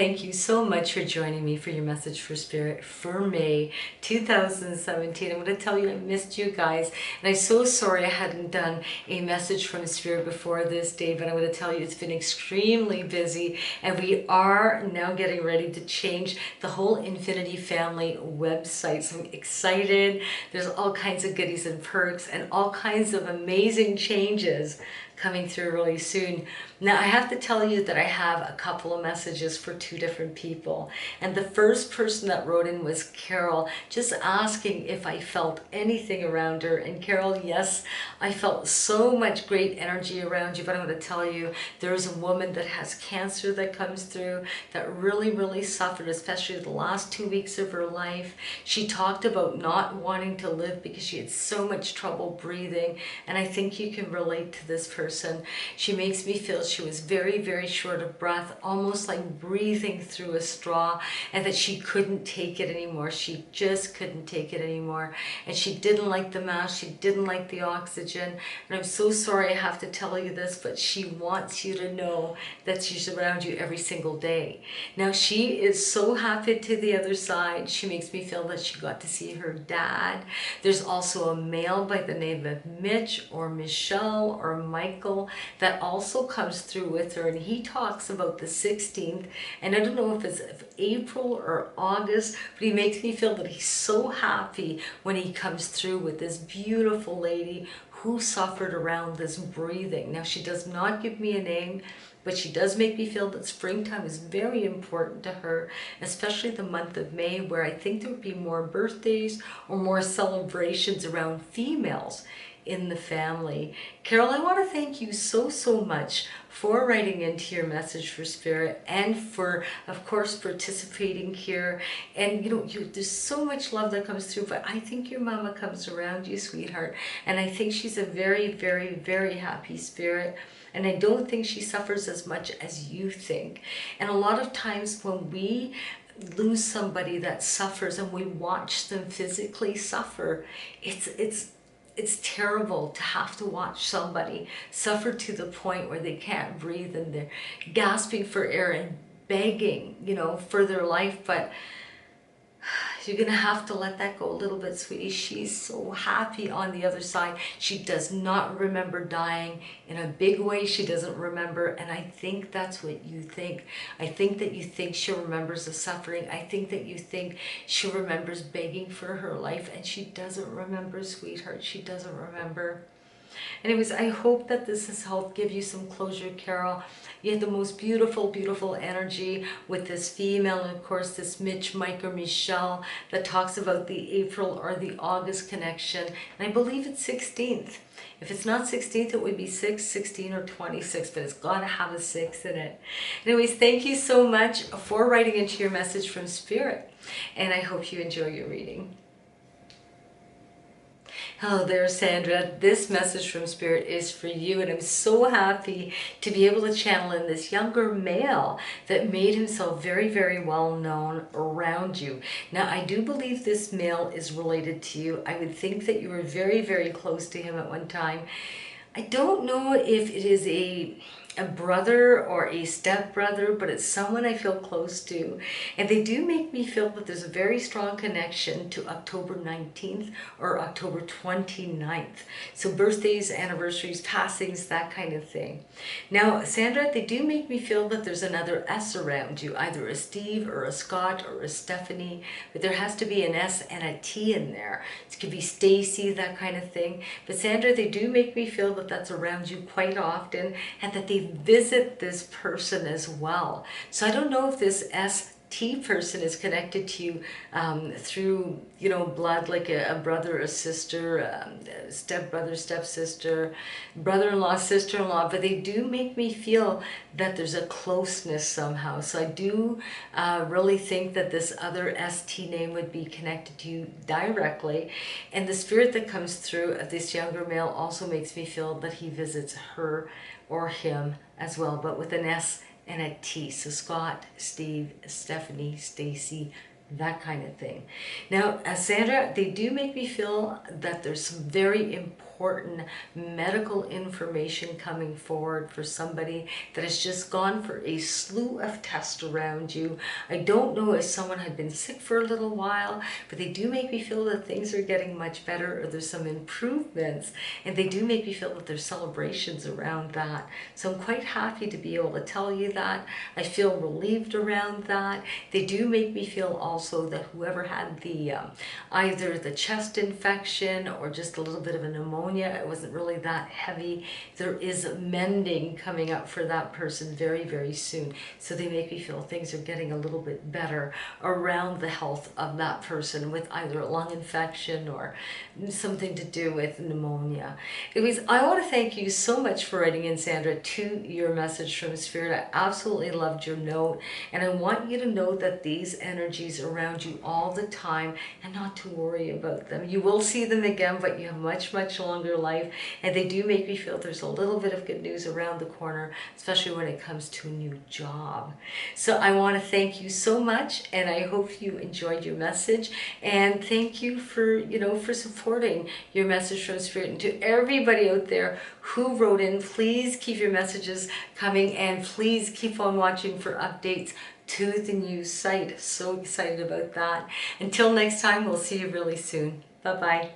thank you so much for joining me for your message for Spirit for May 2017. I'm going to tell you I missed you guys, and I'm so sorry I hadn't done a message from Spirit before this day, but I'm going to tell you it's been extremely busy, and we are now getting ready to change the whole Infinity Family website. So I'm excited. There's all kinds of goodies and perks and all kinds of amazing changes coming through really soon. Now I have to tell you that I have a couple of messages for two different people, and the first person that wrote in was Carol, just asking if I felt anything around her. And Carol, yes, I felt so much great energy around you, but I'm going to tell you there's a woman that has cancer that comes through that really suffered, especially the last 2 weeks of her life. She talked about not wanting to live because she had so much trouble breathing, and I think you can relate to this person. She makes me feel she was very short of breath, almost like breathing through a straw, and that she couldn't take it anymore. She just couldn't take it anymore, and she didn't like the mask, she didn't like the oxygen, and I'm so sorry I have to tell you this, but she wants you to know that she's around you every single day. Now she is so happy to the other side. She makes me feel that she got to see her dad. There's also a male by the name of Mitch or Michelle or Michael that also comes through with her, and he talks about the 16th, and I don't know if it's April or August, but he makes me feel that he's so happy when he comes through with this beautiful lady who suffered around this breathing. Now she does not give me a name, but she does make me feel that springtime is very important to her, especially the month of May, where I think there would be more birthdays or more celebrations around females in the family. Carol, I want to thank you so much for writing into your message for Spirit, and for, of course, participating here. And there's so much love that comes through, but I think your mama comes around you, sweetheart, and I think she's a very happy spirit. And I don't think she suffers as much as you think. And a lot of times when we lose somebody that suffers and we watch them physically suffer, it's terrible to have to watch somebody suffer to the point where they can't breathe and they're gasping for air and begging, for their life. But you're gonna have to let that go a little bit, sweetie. She's so happy on the other side. She does not remember dying in a big way. She doesn't remember, and I think that's what you think. I think that you think she remembers the suffering. I think that you think she remembers begging for her life, and she doesn't remember, sweetheart. She doesn't remember. Anyways, I hope that this has helped give you some closure, Carol. You had the most beautiful energy with this female, and of course this Mitch, Mike, or Michelle that talks about the April or the August connection. And I believe it's 16th. If it's not 16th, it would be 6, 16, or 26, but it's got to have a 6 in it. Anyways, thank you so much for writing into your message from Spirit, and I hope you enjoy your reading. Hello there, Sandra. This message from Spirit is for you, and I'm so happy to be able to channel in this younger male that made himself very well known around you. Now, I do believe this male is related to you. I would think that you were very close to him at one time. I don't know if it is a brother or a stepbrother, but it's someone I feel close to, and they do make me feel that there's a very strong connection to October 19th or October 29th. So birthdays, anniversaries, passings, that kind of thing. Now, Sandra, they do make me feel that there's another S around you, either a Steve or a Scott or a Stephanie, but there has to be an S and a T in there. It could be Stacy, that kind of thing. But Sandra, they do make me feel that that's around you quite often, and that they visit this person as well. So I don't know if this ST person is connected to you through, blood, like a brother, a sister, stepbrother, stepsister, brother-in-law, sister-in-law, but they do make me feel that there's a closeness somehow. So I do really think that this other ST name would be connected to you directly. And the spirit that comes through of this younger male also makes me feel that he visits her or him as well, but with an S and a T. So Scott, Steve, Stephanie, Stacy, that kind of thing. Now, Sandra, they do make me feel that there's some very important important medical information coming forward for somebody that has just gone for a slew of tests around you. I don't know if someone had been sick for a little while, but they do make me feel that things are getting much better, or there's some improvements, and they do make me feel that there's celebrations around that. So I'm quite happy to be able to tell you that. I feel relieved around that. They do make me feel also that whoever had the either the chest infection or just a little bit of a pneumonia, it wasn't really that heavy. There is mending coming up for that person very, very soon. So they make me feel things are getting a little bit better around the health of that person with either a lung infection or something to do with pneumonia. Anyways, I want to thank you so much for writing in, Sandra, to your message from Spirit. I absolutely loved your note, and I want you to know that these energies are around you all the time and not to worry about them. You will see them again, but you have much, much longer life, and they do make me feel there's a little bit of good news around the corner, especially when it comes to a new job. So I want to thank you so much, and I hope you enjoyed your message, and thank you for, for supporting your message from Spirit. And to everybody out there who wrote in, please keep your messages coming, and please keep on watching for updates to the new site. So excited about that. Until next time, we'll see you really soon. Bye-bye.